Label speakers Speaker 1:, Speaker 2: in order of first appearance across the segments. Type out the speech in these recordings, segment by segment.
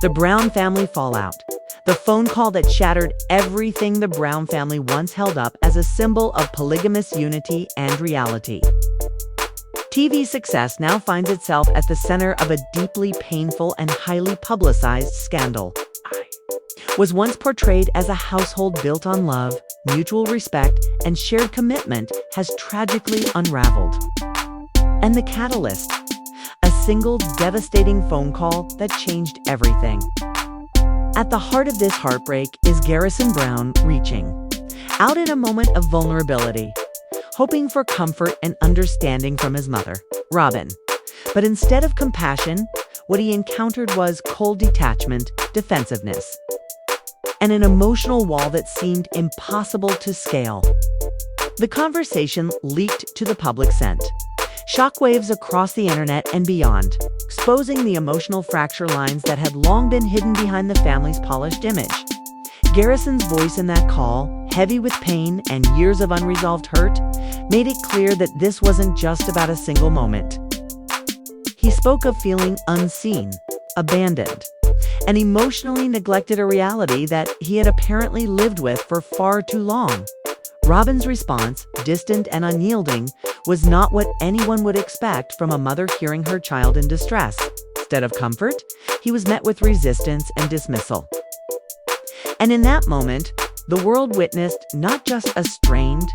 Speaker 1: The Brown family fallout. The phone call that shattered everything the Brown family once held up as a symbol of polygamous unity and reality. TV success now finds itself at the center of a deeply painful and highly publicized scandal. Was once portrayed as a household built on love, mutual respect, and shared commitment has tragically unraveled. And the catalyst? A single devastating phone call that changed everything. At the heart of this heartbreak is Garrison Brown reaching out in a moment of vulnerability, hoping for comfort and understanding from his mother, Robyn. But instead of compassion, what he encountered was cold detachment, defensiveness, and an emotional wall that seemed impossible to scale. The conversation leaked to the public sent shockwaves across the internet and beyond, exposing the emotional fracture lines that had long been hidden behind the family's polished image. Garrison's voice in that call, heavy with pain and years of unresolved hurt, made it clear that this wasn't just about a single moment. He spoke of feeling unseen, abandoned, and emotionally neglected, a reality that he had apparently lived with for far too long. Robyn's response, distant and unyielding, was not what anyone would expect from a mother hearing her child in distress. Instead of comfort, he was met with resistance and dismissal. And in that moment, the world witnessed not just a strained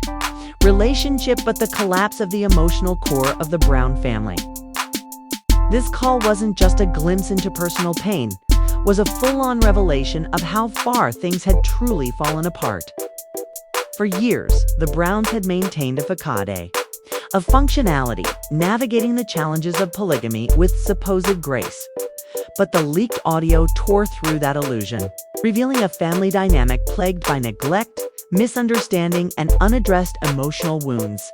Speaker 1: relationship, but the collapse of the emotional core of the Brown family. This call wasn't just a glimpse into personal pain, was a full-on revelation of how far things had truly fallen apart. For years, the Browns had maintained a facade of functionality, navigating the challenges of polygamy with supposed grace. But the leaked audio tore through that illusion, revealing a family dynamic plagued by neglect, misunderstanding, and unaddressed emotional wounds.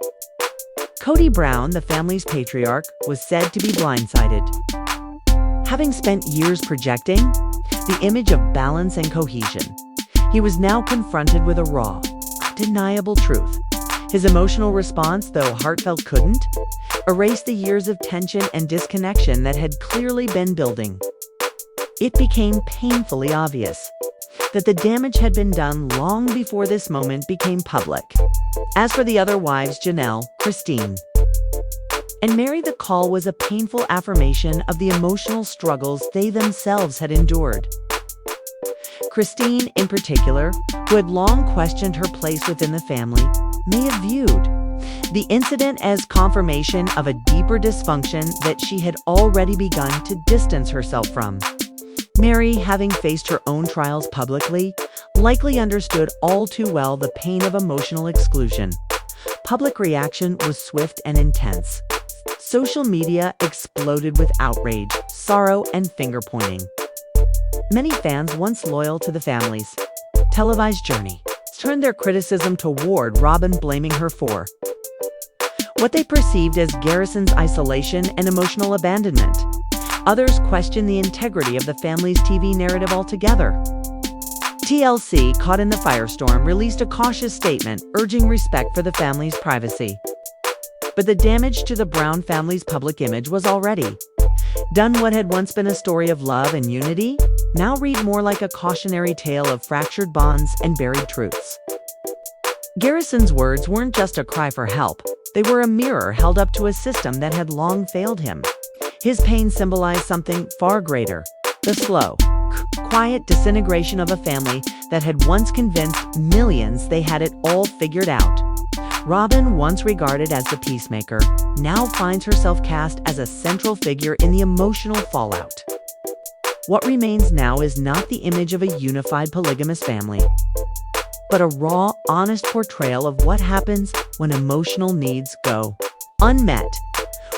Speaker 1: Kody Brown, the family's patriarch, was said to be blindsided. Having spent years projecting the image of balance and cohesion, he was now confronted with a raw, undeniable truth. His emotional response, though heartfelt, couldn't erase the years of tension and disconnection that had clearly been building. It became painfully obvious that the damage had been done long before this moment became public. As for the other wives, Janelle, Christine, and Mary, the call was a painful affirmation of the emotional struggles they themselves had endured. Christine, in particular, who had long questioned her place within the family, may have viewed the incident as confirmation of a deeper dysfunction that she had already begun to distance herself from. Mary, having faced her own trials publicly, likely understood all too well the pain of emotional exclusion. Public reaction was swift and intense. Social media exploded with outrage, sorrow, and finger-pointing. Many fans, once loyal to the family's televised journey, turned their criticism toward Robyn, blaming her for what they perceived as Garrison's isolation and emotional abandonment. Others questioned the integrity of the family's TV narrative altogether. TLC, caught in the firestorm, released a cautious statement urging respect for the family's privacy. But the damage to the Brown family's public image was already done. What had once been a story of love and unity now read more like a cautionary tale of fractured bonds and buried truths. Garrison's words weren't just a cry for help. They were a mirror held up to a system that had long failed him. His pain symbolized something far greater: the slow, quiet disintegration of a family that had once convinced millions they had it all figured out. Robyn, once regarded as the peacemaker, now finds herself cast as a central figure in the emotional fallout. What remains now is not the image of a unified polygamous family, but a raw, honest portrayal of what happens when emotional needs go unmet,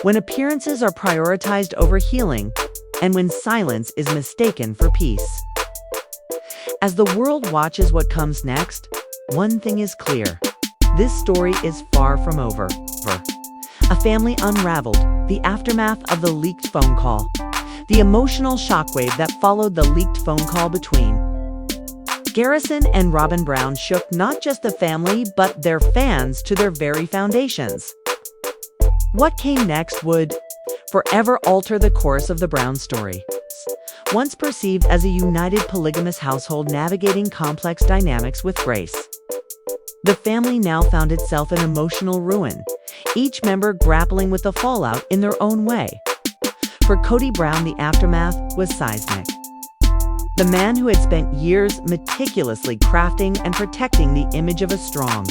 Speaker 1: when appearances are prioritized over healing, and when silence is mistaken for peace. As the world watches what comes next, one thing is clear: this story is far from over. A family unraveled, the aftermath of the leaked phone call, the emotional shockwave that followed the leaked phone call between Garrison and Robyn Brown shook not just the family but their fans to their very foundations. What came next would forever alter the course of the Brown story. Once perceived as a united polygamous household navigating complex dynamics with grace, the family now found itself in emotional ruin, each member grappling with the fallout in their own way. For Kody Brown, the aftermath was seismic. The man who had spent years meticulously crafting and protecting the image of a strong,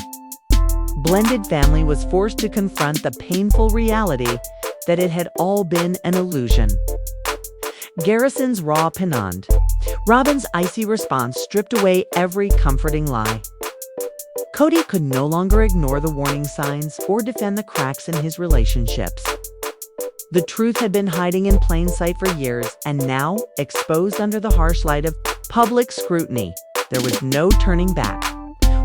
Speaker 1: blended family was forced to confront the painful reality that it had all been an illusion. Garrison's raw penand. Robyn's icy response stripped away every comforting lie. Kody could no longer ignore the warning signs or defend the cracks in his relationships. The truth had been hiding in plain sight for years, and now, exposed under the harsh light of public scrutiny, there was no turning back.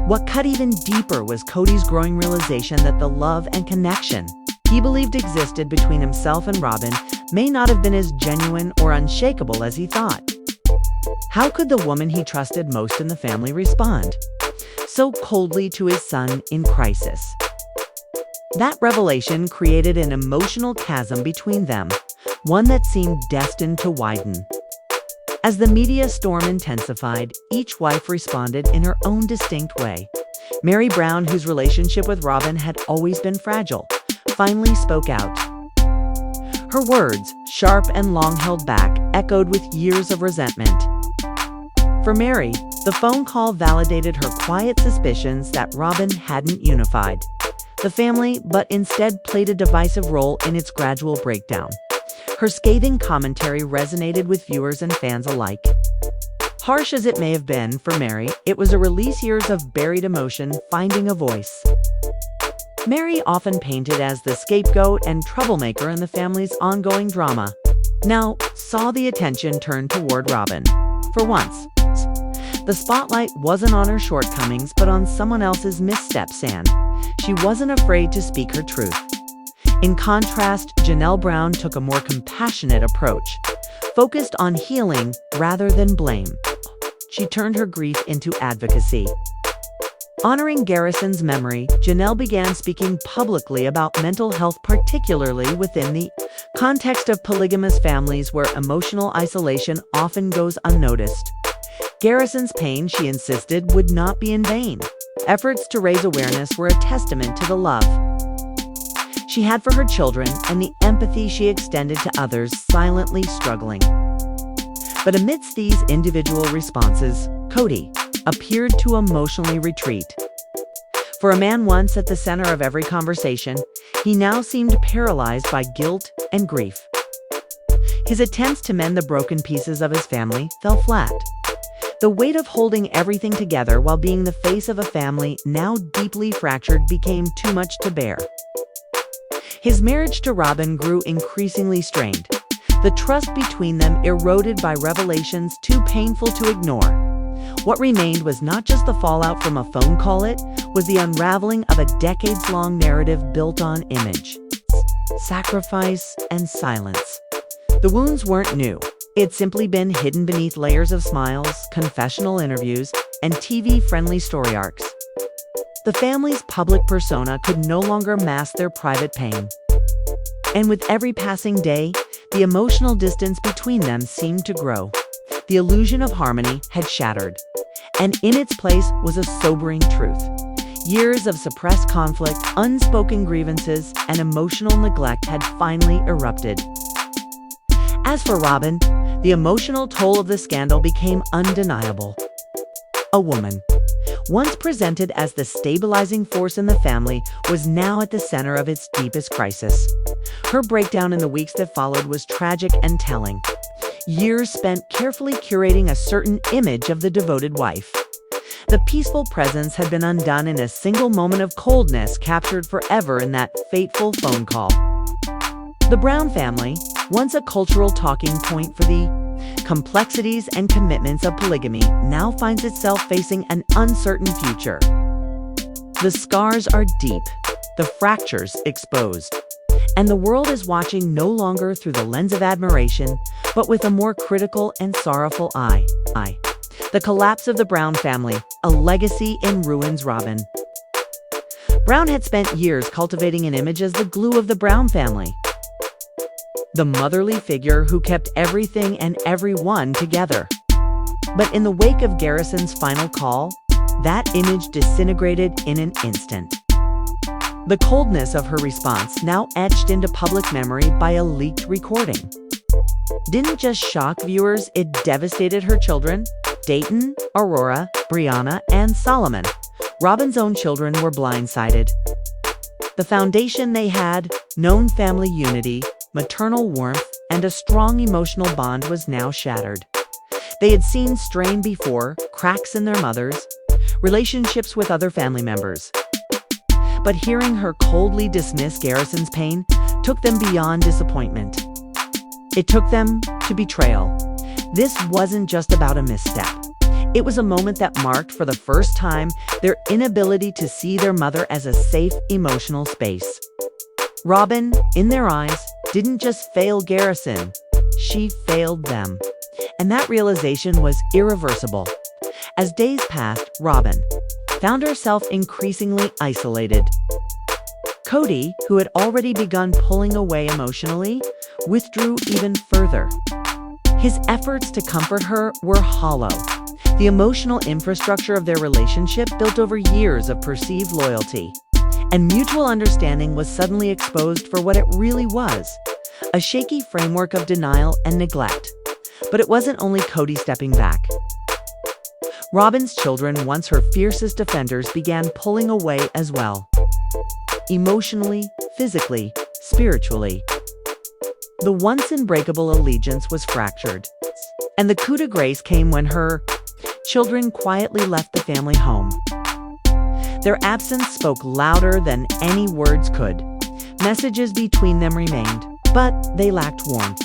Speaker 1: What cut even deeper was Kody's growing realization that the love and connection he believed existed between himself and Robyn may not have been as genuine or unshakable as he thought. How could the woman he trusted most in the family respond so coldly to his son in crisis? That revelation created an emotional chasm between them, one that seemed destined to widen. As the media storm intensified, each wife responded in her own distinct way. Mary Brown, whose relationship with Robyn had always been fragile, finally spoke out. Her words, sharp and long held back, echoed with years of resentment. For Mary, the phone call validated her quiet suspicions that Robyn hadn't unified the family, but instead played a divisive role in its gradual breakdown. Her scathing commentary resonated with viewers and fans alike. Harsh as it may have been for Mary, it was a release years of buried emotion finding a voice. Mary, often painted as the scapegoat and troublemaker in the family's ongoing drama, now saw the attention turned toward Robyn. For once, the spotlight wasn't on her shortcomings but on someone else's missteps, and she wasn't afraid to speak her truth. In contrast, Brown took a more compassionate approach, focused on healing rather than blame. She turned her grief into advocacy. Honoring Garrison's memory, began speaking publicly about mental health, particularly within the context of polygamous families where emotional isolation often goes unnoticed. Garrison's pain, she insisted, would not be in vain. Efforts to raise awareness were a testament to the love she had for her children and the empathy she extended to others silently struggling. But amidst these individual responses, Kody appeared to emotionally retreat. For a man once at the center of every conversation, he now seemed paralyzed by guilt and grief. His attempts to mend the broken pieces of his family fell flat. The weight of holding everything together while being the face of a family now deeply fractured became too much to bear. His marriage to Robyn grew increasingly strained, the trust between them eroded by revelations too painful to ignore. What remained was not just the fallout from a phone call, it was the unraveling of a decades-long narrative built on image, sacrifice, and silence. The wounds weren't new. It had simply been hidden beneath layers of smiles, confessional interviews, and TV-friendly story arcs. The family's public persona could no longer mask their private pain. And with every passing day, the emotional distance between them seemed to grow. The illusion of harmony had shattered, and in its place was a sobering truth. Years of suppressed conflict, unspoken grievances, and emotional neglect had finally erupted. As for Robyn, the emotional toll of the scandal became undeniable. A woman, once presented as the stabilizing force in the family, was now at the center of its deepest crisis. Her breakdown in the weeks that followed was tragic and telling. Years spent carefully curating a certain image of the devoted wife. The peaceful presence had been undone in a single moment of coldness captured forever in that fateful phone call. The Brown family, once a cultural talking point for the complexities and commitments of polygamy, now finds itself facing an uncertain future. The scars are deep, the fractures exposed, and the world is watching no longer through the lens of admiration, but with a more critical and sorrowful eye. The collapse of the Brown family, a legacy in ruins. Robyn Brown had spent years cultivating an image as the glue of the Brown family. the motherly figure who kept everything and everyone together. But in the wake of Garrison's final call, that image disintegrated in an instant. The coldness of her response, now etched into public memory by a leaked recording, didn't just shock viewers, it devastated her children. Dayton, Aurora, Brianna, and Solomon, Robyn's own children, were blindsided. The foundation they had, known family unity, maternal warmth, and a strong emotional bond, was now shattered. They had seen strain before, cracks in their mothers, relationships with other family members. But hearing her coldly dismiss Garrison's pain took them beyond disappointment. It took them to betrayal. This wasn't just about a misstep. It was a moment that marked, for the first time, their inability to see their mother as a safe emotional space. Robyn, in their eyes, didn't just fail Garrison, she failed them. And that realization was irreversible. As days passed, Robyn found herself increasingly isolated. Kody, who had already begun pulling away emotionally, withdrew even further. His efforts to comfort her were hollow. The emotional infrastructure of their relationship, built over years of perceived loyalty and mutual understanding, was suddenly exposed for what it really was: a shaky framework of denial and neglect. But it wasn't only Kody stepping back. Robyn's children, once her fiercest defenders, began pulling away as well. Emotionally, physically, spiritually. The once unbreakable allegiance was fractured. And the coup de grace came when her children quietly left the family home. Their absence spoke louder than any words could. Messages between them remained, but they lacked warmth.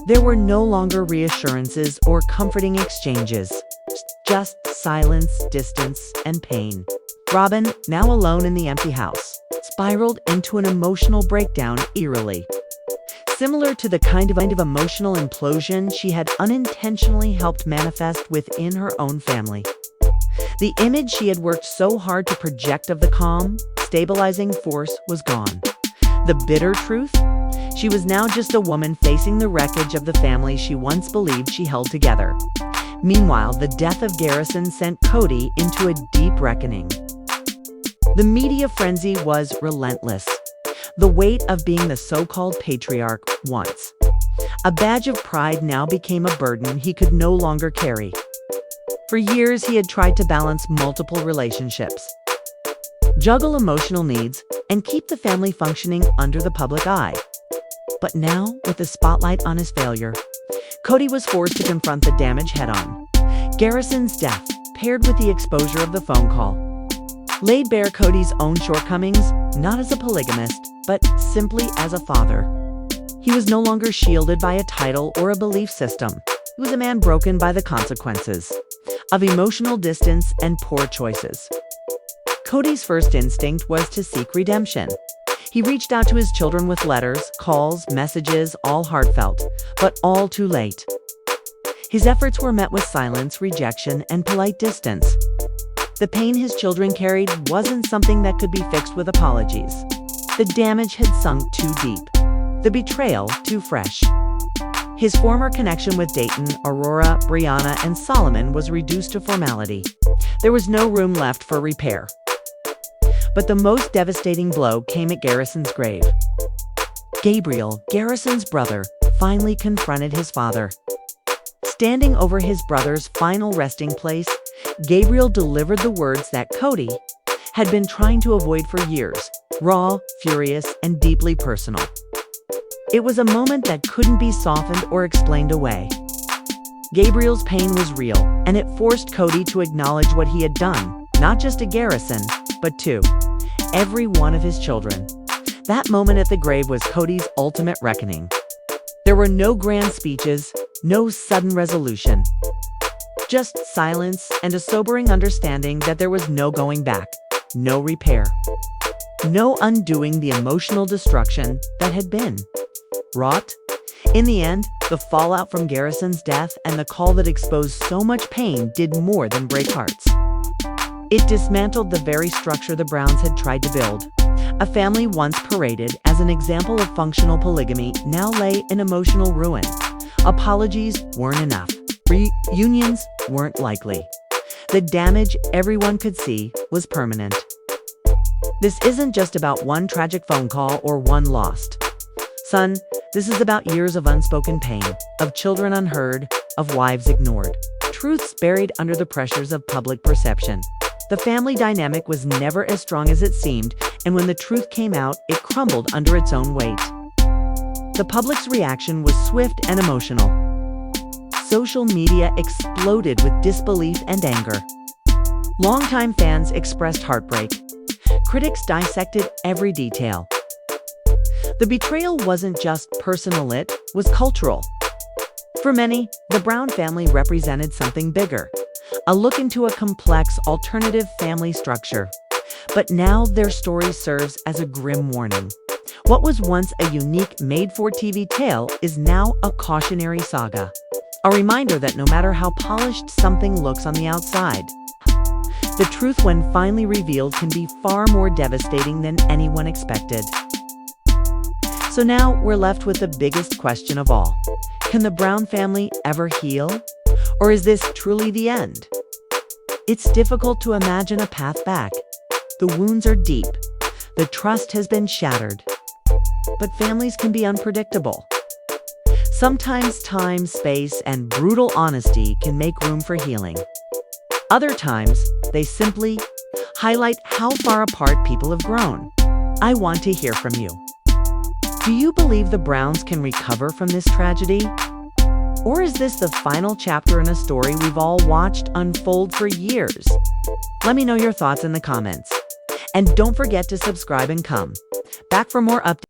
Speaker 1: There were no longer reassurances or comforting exchanges, just silence, distance, and pain. Robyn, now alone in the empty house, spiraled into an emotional breakdown eerily, similar to the kind of emotional implosion she had unintentionally helped manifest within her own family. The image she had worked so hard to project of the calm, stabilizing force was gone. The bitter truth? She was now just a woman facing the wreckage of the family she once believed she held together. Meanwhile, the death of Garrison sent Kody into a deep reckoning. The media frenzy was relentless. The weight of being the so-called patriarch, once a badge of pride, now became a burden he could no longer carry. For years, he had tried to balance multiple relationships, juggle emotional needs, and keep the family functioning under the public eye. But now, with the spotlight on his failure, Kody was forced to confront the damage head-on. Garrison's death, paired with the exposure of the phone call, laid bare Kody's own shortcomings, not as a polygamist, but simply as a father. He was no longer shielded by a title or a belief system. He was a man broken by the consequences of emotional distance and poor choices. Kody's first instinct was to seek redemption. He reached out to his children with letters, calls, messages, all heartfelt, but all too late. His efforts were met with silence, rejection, and polite distance. The pain his children carried wasn't something that could be fixed with apologies. The damage had sunk too deep, the betrayal too fresh. His former connection with Dayton, Aurora, Brianna, and Solomon was reduced to formality. There was no room left for repair. But the most devastating blow came at Garrison's grave. Gabriel, Garrison's brother, finally confronted his father. Standing over his brother's final resting place, Gabriel delivered the words that Kody had been trying to avoid for years: raw, furious, and deeply personal. It was a moment that couldn't be softened or explained away. Gabriel's pain was real, and it forced Kody to acknowledge what he had done, not just to Garrison, but to every one of his children. That moment at the grave was Kody's ultimate reckoning. There were no grand speeches, no sudden resolution. Just silence and a sobering understanding that there was no going back, no repair, no undoing the emotional destruction that had been wrought. In the end, the fallout from Garrison's death and the call that exposed so much pain did more than break hearts. It dismantled the very structure the Browns had tried to build, A family once paraded as an example of functional polygamy now lay in emotional ruin. Apologies weren't enough. Reunions weren't likely. The damage everyone could see was permanent. This isn't just about one tragic phone call or one lost son. This is about years of unspoken pain, of children unheard, of wives ignored, truths buried under the pressures of public perception. The family dynamic was never as strong as it seemed, and when the truth came out, it crumbled under its own weight. The public's reaction was swift and emotional. Social media exploded with disbelief and anger. Longtime fans expressed heartbreak. Critics dissected every detail. The betrayal wasn't just personal, it was cultural. For many, the Brown family represented something bigger, a look into a complex alternative family structure. But now their story serves as a grim warning. What was once a unique made-for-TV tale is now a cautionary saga. A reminder that no matter how polished something looks on the outside, the truth when finally revealed can be far more devastating than anyone expected. So now we're left with the biggest question of all. Can the Brown family ever heal? Or is this truly the end? It's difficult to imagine a path back. The wounds are deep. The trust has been shattered. But families can be unpredictable. Sometimes time, space, and brutal honesty can make room for healing. Other times, they simply highlight how far apart people have grown. I want to hear from you. Do you believe the Browns can recover from this tragedy? Or is this the final chapter in a story we've all watched unfold for years? Let me know your thoughts in the comments. And don't forget to subscribe and come back for more updates.